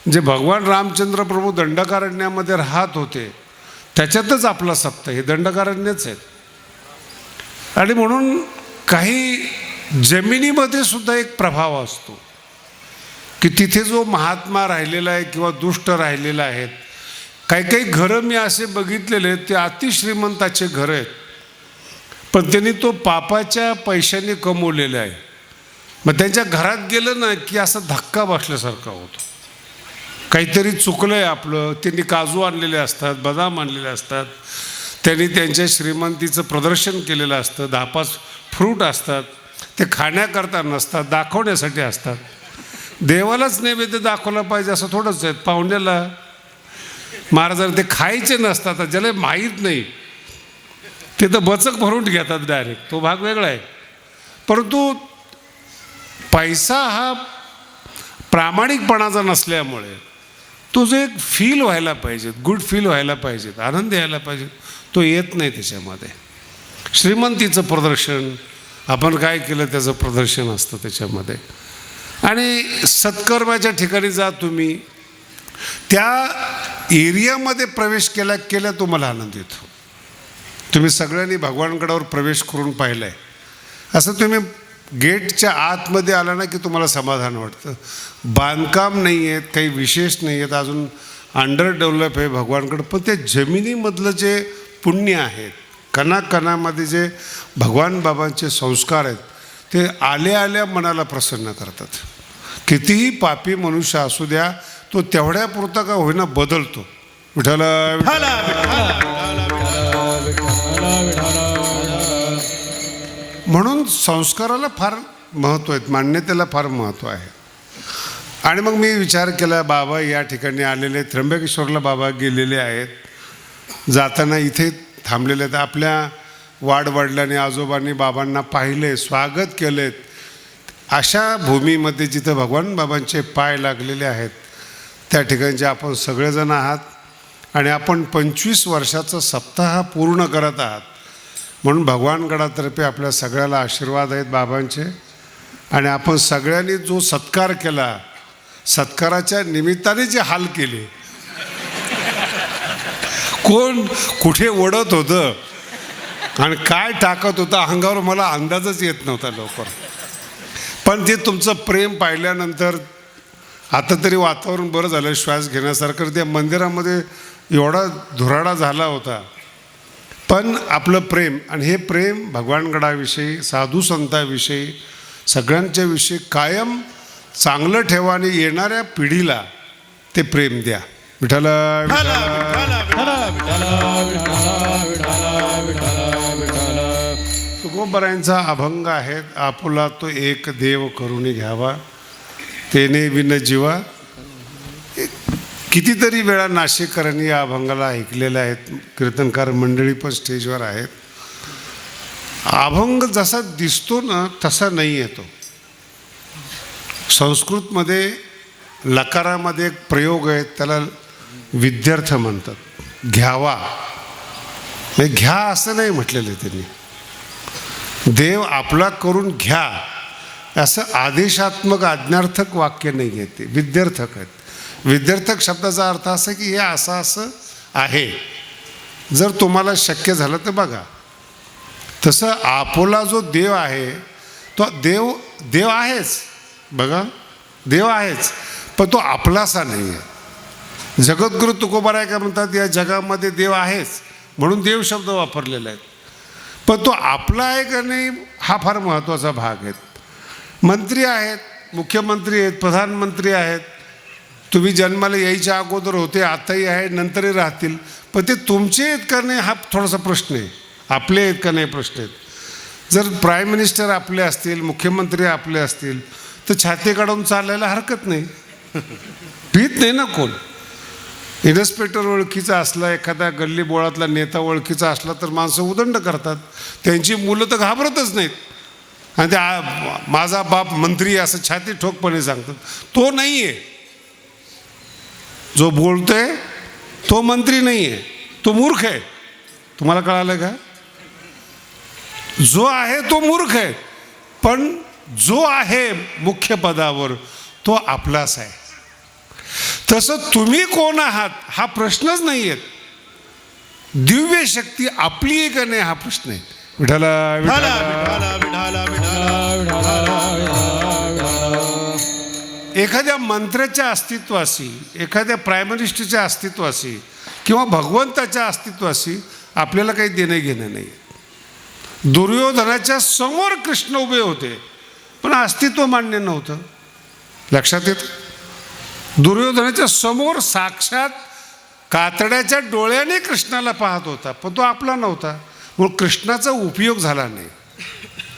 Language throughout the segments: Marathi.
जे भगवान रामचंद्र प्रभू दंडकारण्यामध्ये राहत होते त्याच्यातच आपला सत्ता, हे दंडकारण्यच आहेत. आणि म्हणून काही जमिनीमध्ये सुद्धा एक प्रभाव असतो की तिथे जो महात्मा राहिलेला आहे किंवा दुष्ट राहिलेला आहेत. काही काही घरं मी असे बघितलेले आहेत, ते अतिश्रीमंताचे घरं आहेत, पण त्यांनी तो पापाच्या पैशाने कमवलेला आहे. मग त्यांच्या घरात गेलं ना की असं धक्का बसल्यासारखा होतो. काहीतरी चुकलं आहे आपलं. त्यांनी काजू आणलेले असतात, बदाम आणलेले असतात, त्यांनी त्यांच्या श्रीमंतीचं प्रदर्शन केलेलं असतं. 10-5 फ्रूट असतात, ते खाण्याकरता नसतात, दाखवण्यासाठी असतात. देवालाच नैवेद्य दाखवला पाहिजे असं थोडंच आहे. पाहुण्याला महाराजांना ते खायचे नसतात. ज्याला माहीत नाही ते तर बचक भरून घेतात डायरेक्ट, तो भाग वेगळा आहे. परंतु पैसा हा प्रामाणिकपणाचा नसल्यामुळे तो जो एक फील व्हायला पाहिजे, गुड फील व्हायला पाहिजे, आनंद यायला पाहिजे, तो येत नाही त्याच्यामध्ये. श्रीमंतीचं प्रदर्शन, आपण काय केलं त्याचं प्रदर्शन असतं त्याच्यामध्ये. आणि सत्कर्माच्या ठिकाणी जा तुम्ही, त्या एरियामध्ये प्रवेश केल्या तुम्हाला आनंद येतो. तुम्ही सगळ्यांनी भगवानगडावर प्रवेश करून पाहिलं आहे. असं तुम्ही गेटच्या आतमध्ये आला ना की तुम्हाला समाधान वाटतं. बांधकाम नाही आहेत, काही विशेष नाही आहेत, अजून अंडर डेव्हलप आहे भगवानगड, पण ते जमिनीमधलं जे पुण्य आहेत, कणाकणामध्ये जे भगवान बाबांचे संस्कार आहेत, ते आल्या मनाला प्रसन्न करतात. कितीही पापी मनुष्य असू द्या, तो तेवढ्यापुरता का होईना बदलतो. विठ्ठल म्हणून संस्काराला फार महत्त्व आहे, मान्यतेला फार महत्त्व आहे. आणि मग मी विचार केला, बाबा या ठिकाणी आलेले, त्र्यंबकेश्वरला बाबा गेलेले आहेत, जाताना इथे थांबलेले आहेत. आपल्या वाडवडिलांनी आजोबांनी बाबांना पाहिले, स्वागत केलेत. अशा भूमीमध्ये जिथं भगवान बाबांचे पाय लागलेले आहेत, त्या ठिकाणचे आपण सगळेजण आहात. आणि आपण 25 वर्षाचा सप्ताह पूर्ण करत आहात. म्हणून भगवानगडातर्फे आपल्या सगळ्याला आशीर्वाद आहेत बाबांचे. आणि आपण सगळ्यांनी जो सत्कार केला, सत्काराच्या निमित्ताने जे हाल केले, कोण कुठे ओढत होतं आणि काय टाकत होतं अंगावर, मला अंदाजच येत नव्हता लवकर. पण ते तुमचं प्रेम पाहिल्यानंतर आता तरी वातावरण बरं झालं, श्वास घेण्यासारखं. त्या मंदिरामध्ये एवढा धुराडा झाला होता, पण आपलं प्रेम, आणि हे प्रेम भगवानगडाविषयी, साधू संतांविषयी, सगळ्यांच्या विषयी कायम चांगलं ठेवा आणि येणाऱ्या पिढीला ते प्रेम द्या. विठ्ठल तुकोबारायांचा अभंग आहेत, आपुला तो एक देव करून घ्यावा, तेने विन जीवा. कितीतरी वेळा नाशिककरांनी या अभंगाला ऐकलेलं आहेत, कीर्तनकार मंडळी पण स्टेजवर आहेत. अभंग जसा दिसतो ना तसा नाही येतो. संस्कृतमध्ये लकारामध्ये एक प्रयोग आहे, त्याला विद्यार्थ म्हणतात. घ्यावा म्हणजे घ्या असं नाही म्हटलेलं त्यांनी. देव आपला करून घ्या असं आदेशात्मक आज्ञार्थक वाक्य नाही आहे, ते विद्यार्थक आहेत. विद्यार्थक शब्दाचा अर्थ असा की हे असं आहे, जर तुम्हाला शक्य झालं तर बघा. तसं आपोला जो देव आहे तो देव आहेच, बघा देव आहेच, पण तो आपलासा नाही आहे. जगद्गुरु तुकोबाराय काय म्हणतात, या जगामध्ये देव आहेच म्हणून देव शब्द वापरलेला आहे, पण तो आपला आहे का नाही हा फार महत्त्वाचा भाग आहे. मंत्री आहेत, मुख्यमंत्री आहेत, प्रधानमंत्री आहेत, तुम्ही जन्माला यायच्या अगोदर होते, आताही आहे, नंतरही राहतील, पण ते तुमचे आहेत का नाही हा थोडासा प्रश्न आहे. आपले आहेत का नाही प्रश्न आहेत. जर प्राईम मिनिस्टर आपले असतील, मुख्यमंत्री आपले असतील, तर छाती काढून चालायला हरकत नाही, भीत नाही ना कोण. इन्स्पेक्टर ओळखीचा असला, एखादा गल्ली बोळातला नेता ओळखीचा असला तर माणसं उदंड करतात, त्यांची मुलं तर घाबरतच नाहीत. आणि ते माझा बाप मंत्री असं छाती ठोकपणे सांगतात. तो नाही आहे, जो बोलतोय तो मंत्री नाही आहे, तो मूर्ख आहे. तुम्हाला कळालं का? जो आहे तो मूर्ख आहे, पण जो आहे मुख्य पदावर तो आपलाच आहे. तसं तुम्ही कोण आहात हा प्रश्नच नाही आहे. दिव्य शक्ती आपली आहे का नाही हा प्रश्न आहे. विठाला विठाला विठाला एखाद्या मंत्र्याच्या अस्तित्वाशी, एखाद्या प्राईम मिनिस्टरच्या अस्तित्वाशी किंवा भगवंताच्या अस्तित्वाशी आपल्याला काही देणं घेणं नाही. दुर्योधनाच्या समोर कृष्ण उभे होते पण अस्तित्व मान्य नव्हतं. लक्षात येतं. दुर्योधनाच्या समोर साक्षात कातड्याच्या डोळ्याने कृष्णाला पाहत होता पण तो आपला नव्हता. मग कृष्णाचा उपयोग झाला नाही.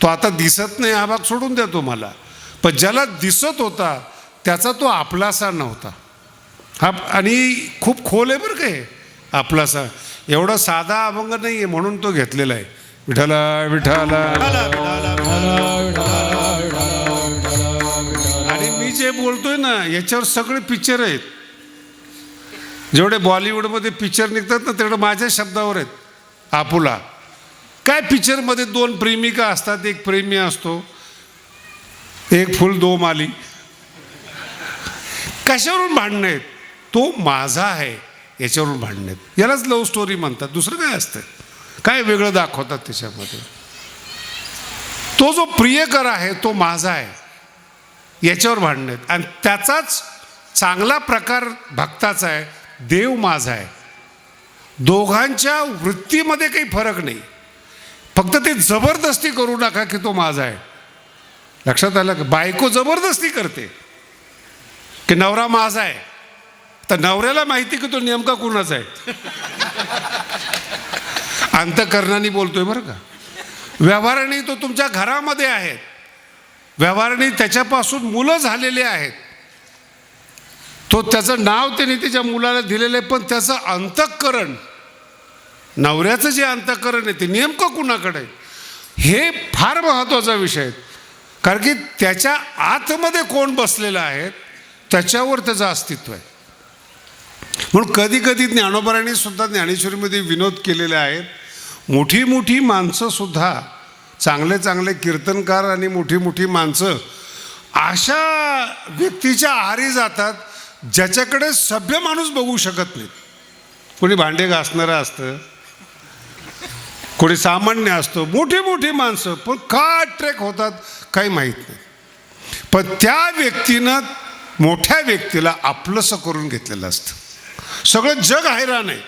तो आता दिसत नाही हा भाग सोडून द्या तुम्हाला, पण ज्याला दिसत होता त्याचा तो आपलासा नव्हता. हा आणि खूप खोल आहे बरं काय आपलासा. एवढा साधा अभंग नाही आहे म्हणून तो घेतलेला आहे. विठाला विठाला. आणि मी जे बोलतोय ना याच्यावर सगळे पिक्चर आहेत. जेवढे बॉलिवूडमध्ये पिक्चर निघतात ना तेवढं माझ्या शब्दावर आहेत. आपुला काय पिक्चरमध्ये 2 प्रेमिका असतात, एक प्रेमी असतो, एक फुल 2 माली. कशावरून भांडणं आहेत? तो माझा आहे याच्यावरून भांडणं आहेत. यालाच लव्ह स्टोरी म्हणतात. दुसरं काय असतं? काय वेगळं दाखवतात त्याच्यामध्ये? तो जो प्रियकर आहे तो माझा आहे याच्यावर भांडणं आहेत. आणि त्याचाच चांगला प्रकार भक्ताचा आहे, देव माझा आहे. दोघांच्या वृत्तीमध्ये काही फरक नाही. फक्त ते जबरदस्ती करू नका की तो माझा आहे. लक्षात आलं का? बायको जबरदस्ती करते की नवरा माझा आहे, तर नवऱ्याला माहिती की तो नेमका कुणाचा आहे. अंतःकरणाने बोलतोय बरं का. व्यवहाराने तो तुमच्या घरामध्ये आहे, व्यवहाराने त्याच्यापासून मुलं झालेले आहेत. तो त्याचं नाव त्याने त्याच्या मुलाला दिलेलं आहे, पण त्याचं अंतःकरण, नवऱ्याचं जे अंतःकरण आहे ते नेमकं कुणाकडे आहे हे फार महत्त्वाचा विषय आहे. कारण की त्याच्या आतमध्ये कोण बसलेलं आहे त्याच्यावर त्याचं अस्तित्व आहे. म्हणून कधी कधी ज्ञानोबारांनी सुद्धा ज्ञानेश्वरीमध्ये विनोद केलेले आहेत. मोठी मोठी माणसं सुद्धा, चांगले चांगले कीर्तनकार आणि मोठी मोठी माणसं अशा व्यक्तीच्या आहारी जातात ज्याच्याकडे सभ्य माणूस बघू शकत नाही. कोणी भांडे घासणारं असतं, कोणी सामान्य असतं, मोठी मोठी माणसं, पण का अट्रॅक्ट होतात काही माहीत नाही. पण त्या व्यक्तीनं मोठ्या व्यक्तीला आपलंसं करून घेतलेलं असतं. सगळं जग हैराण आहे.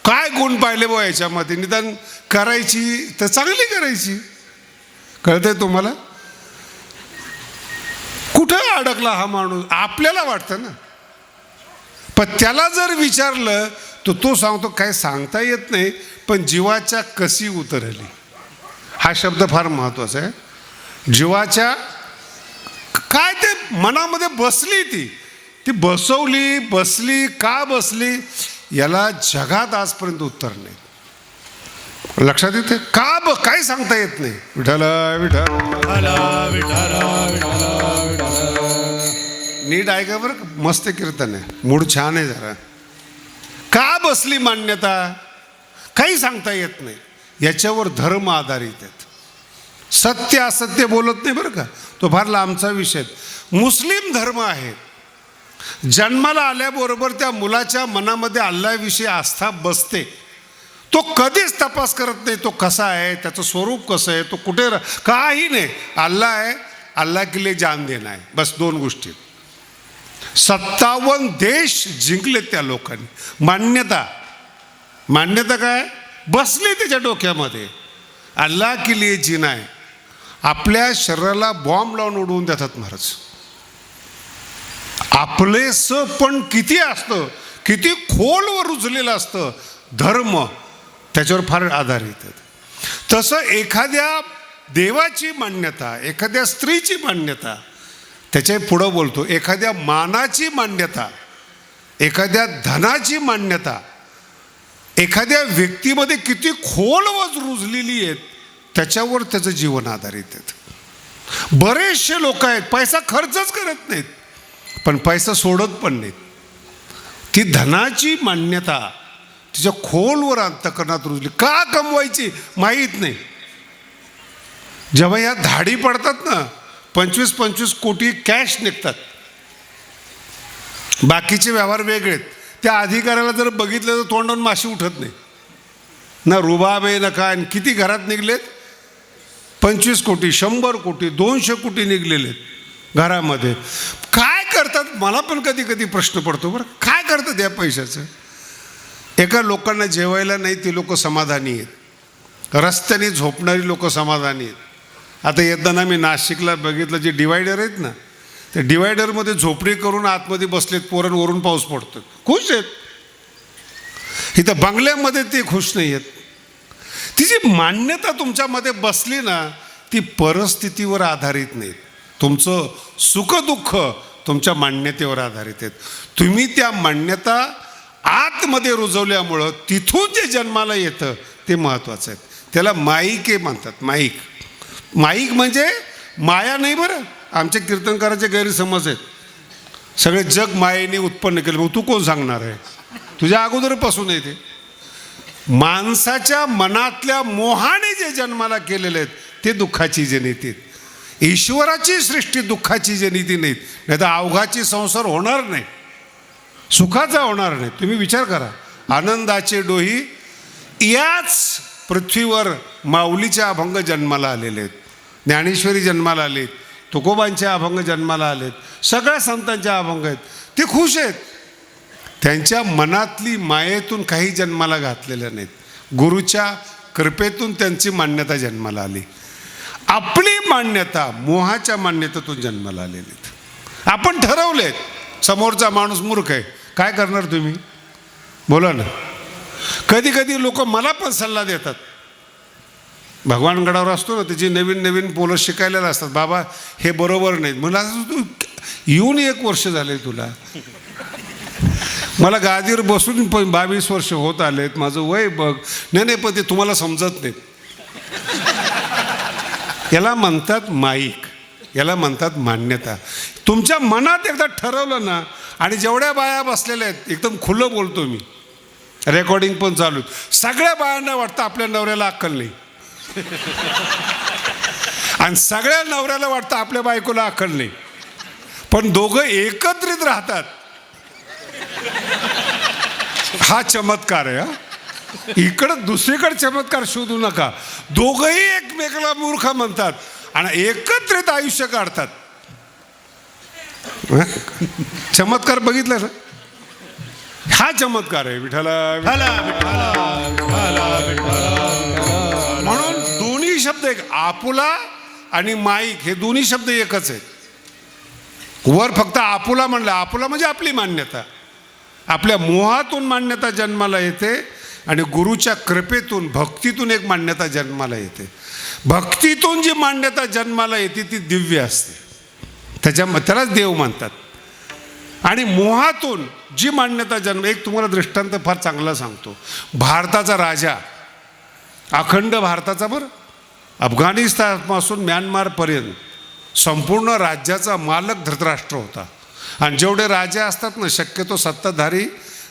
काय गुण पाहिले बो याच्यामध्ये, निदान करायची तर चांगली करायची. कळतंय तुम्हाला? कुठं अडकला हा माणूस आपल्याला वाटतं ना. पण त्याला जर विचारलं तर तो सांगतो काय सांगता येत नाही, पण जीवाच्या कशी उतरली. हा शब्द फार महत्त्वाचा आहे. जीवाच्या काय ते मनामध्ये बसली, ती बसली का बसली याला जगात आजपर्यंत उत्तर नाही. लक्षात येते का? काय सांगता येत नाही. विठाला विठाला नीट ऐका बरं, मस्त कीर्तन आहे, मूड छान आहे जरा. का बसली मान्यता काही सांगता येत नाही. याच्यावर धर्म आधारित आहेत. सत्य असत्य बोलत नाही बरं का, तो फार लांबचा विषय. मुस्लिम धर्म आहे. जन्माला आल्याबरोबर त्या मुलाच्या मनामध्ये अल्लाहविषयी आस्था बसते. तो कधीच तपास करत नाही तो कसा आहे, त्याचं स्वरूप कसं आहे, तो कुठे काही नाही. अल्लाह आहे, अल्लाह के लिए जान देना आहे, बस 2 गोष्टी. 57 देश जिंकले त्या लोकांनी. मान्यता काय बसली त्याच्या डोक्यामध्ये, अल्लाह के लिए जीना आहे. आपल्या शरीराला बॉम्ब लावून उडवून देतात महाराज. आपलेसं पण किती असतं, किती खोलवर रुजलेलं असतं धर्म, त्याच्यावर फार आधारित आहेत. तसं एखाद्या देवाची मान्यता, एखाद्या स्त्रीची मान्यता, त्याच्या पुढं बोलतो एखाद्या मानाची मान्यता, एखाद्या धनाची मान्यता, एखाद्या व्यक्तीमध्ये किती खोलवर रुजलेली आहेत त्याच्यावर त्याचं जीवन आधारित आहेत. बरेचसे लोक आहेत पैसा खर्चच करत नाहीत, पण पैसा सोडत पण नाहीत. ती धनाची मान्यता तिच्या खोलवर अंतःकरणात रुजली. का कमवायची माहीत नाही. जेव्हा या धाडी पडतात ना 25-25 कोटी कॅश निघतात. बाकीचे व्यवहार वेगळे आहेत. त्या अधिकाऱ्याला जर बघितलं तर तोंडावरून माशी उठत नाही ना, रुबाब आहे ना काय. किती घरात निघलेत, 25 कोटी 100 कोटी 200 कोटी निघलेले आहेत घरामध्ये. काय करतात मला पण कधी कधी प्रश्न पडतो बरं, काय करतात या पैशाचं. एका लोकांना जेवायला नाही ती लोक समाधानी आहेत, रस्त्याने झोपणारी लोक समाधानी आहेत. आता येताना मी नाशिकला बघितलं, जे डिवायडर आहेत ना, ते डिवायडरमध्ये झोपडी करून आतमध्ये बसलेत पोरण, वरून पाऊस पडतो, खुश आहेत. इथं बंगल्यामध्ये ते खुश नाही आहेत. तिची मान्यता तुमच्यामध्ये बसली ना, ती परिस्थितीवर आधारित नाही. तुमचं सुखदुःख तुमच्या मान्यतेवर आधारित आहेत. तुम्ही त्या मान्यता आतमध्ये रुजवल्यामुळं तिथून जे जन्माला येतं ते महत्त्वाचं आहे. त्याला माईके म्हणतात. माईक, माईक म्हणजे माया नाही बरं. आमच्या कीर्तनकाराचे गैरसमज आहेत, सगळे जग मायेने उत्पन्न केलं. मग तू कोण सांगणार आहे, तुझ्या अगोदरपासून आहे ते. माणसाच्या मनातल्या मोहाने जे जन्माला केलेले आहेत ते दुःखाची जनिती आहेत. ईश्वराची सृष्टी दुःखाची जनिती नाहीत, नाही तर अवघाची संसार होणार नाही, सुखाचा होणार नाही. तुम्ही विचार करा, आनंदाचे डोही याच पृथ्वीवर माऊलीचे अभंग जन्माला आलेले आहेत, ज्ञानेश्वरी जन्माला आलेत, तुकोबांचे अभंग जन्माला आलेत, सगळ्या संतांचे अभंग आहेत. ते खुश आहेत. त्यांच्या मनातली मायेतून काही जन्माला घातलेल्या नाहीत, गुरुच्या कृपेतून त्यांची मान्यता जन्माला आली. आपली मान्यता मोहाच्या मान्यतेतून जन्माला आलेली. आपण ठरवलेत, समोरचा माणूस मूर्ख आहे, काय करणार तुम्ही, बोला ना. कधी कधी लोक मला पण सल्ला देतात, भगवानगडावर असतो ना, त्याची नवीन नवीन पोलं शिकायला असतात, बाबा हे बरोबर नाहीत. मला तू येऊन 1 वर्ष झाले तुला, मला गादीवर बसून पण 22 वर्ष होत आलेत, माझं वय बघ. नाही पण ते तुम्हाला समजत नाही. याला म्हणतात माईक, याला म्हणतात मान्यता. तुमच्या मनात एकदा ठरवलं ना, आणि जेवढ्या बाया बसलेल्या आहेत, एकदम खुलं बोलतो मी, रेकॉर्डिंग पण चालू, सगळ्या बायांना वाटतं आपल्या नवऱ्याला अक्कल नाही, आणि सगळ्या नवऱ्याला वाटतं आपल्या बायकोला अक्कल नाही, पण दोघं एकत्रित राहतात. हा चमत्कार आहे. इकडं दुसरीकडे चमत्कार शोधू नका. दोघंही एकमेकाला मूर्ख म्हणतात आणि एकत्रित आयुष्य काढतात. चमत्कार बघितलं ना, हा चमत्कार आहे. विठ्ठला म्हणून दोन्ही शब्द एक, आपुला आणि माईक हे दोन्ही शब्द एकच आहेत. वर फक्त आपुला म्हणलं, आपुला म्हणजे आपली मान्यता, आपल्या मोहातून मान्यता जन्माला येते, आणि गुरुच्या कृपेतून भक्तीतून एक मान्यता जन्माला येते. भक्तीतून जी मान्यता जन्माला येते ती दिव्य असते, त्यालाच देव म्हणतात. आणि मोहातून जी मान्यता जन्म, एक तुम्हाला दृष्टांत फार चांगला सांगतो. भारताचा राजा, अखंड भारताचा बरं, अफगाणिस्तानपासून म्यानमारपर्यंत संपूर्ण राज्याचा मालक धृतराष्ट्र होता. आणि जेवढे राजे असतात ना, शक्यतो सत्ताधारी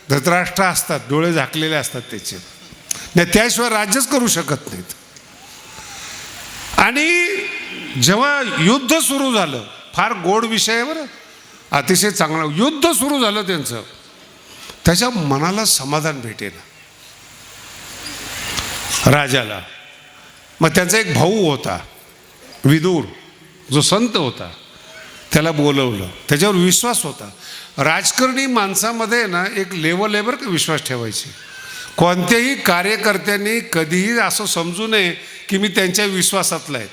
धृतराष्ट्र असतात, डोळे झाकलेले असतात त्याचे, नाही त्याशिवाय राज्यच करू शकत नाहीत. आणि जेव्हा युद्ध सुरू झालं, फार गोड विषय आहे बरं, अतिशय चांगला, युद्ध सुरू झालं त्यांचं, त्याच्या मनाला समाधान भेटेल राजाला. मग त्यांचा एक भाऊ होता विदूर, जो संत होता, त्याला बोलवलं, त्याच्यावर विश्वास होता. राजकारणी माणसामध्ये ना एक लेवल आहे बरं का विश्वास ठेवायची. कोणत्याही कार्यकर्त्यांनी कधीही असं समजू नये की मी त्यांच्या विश्वासातला आहे.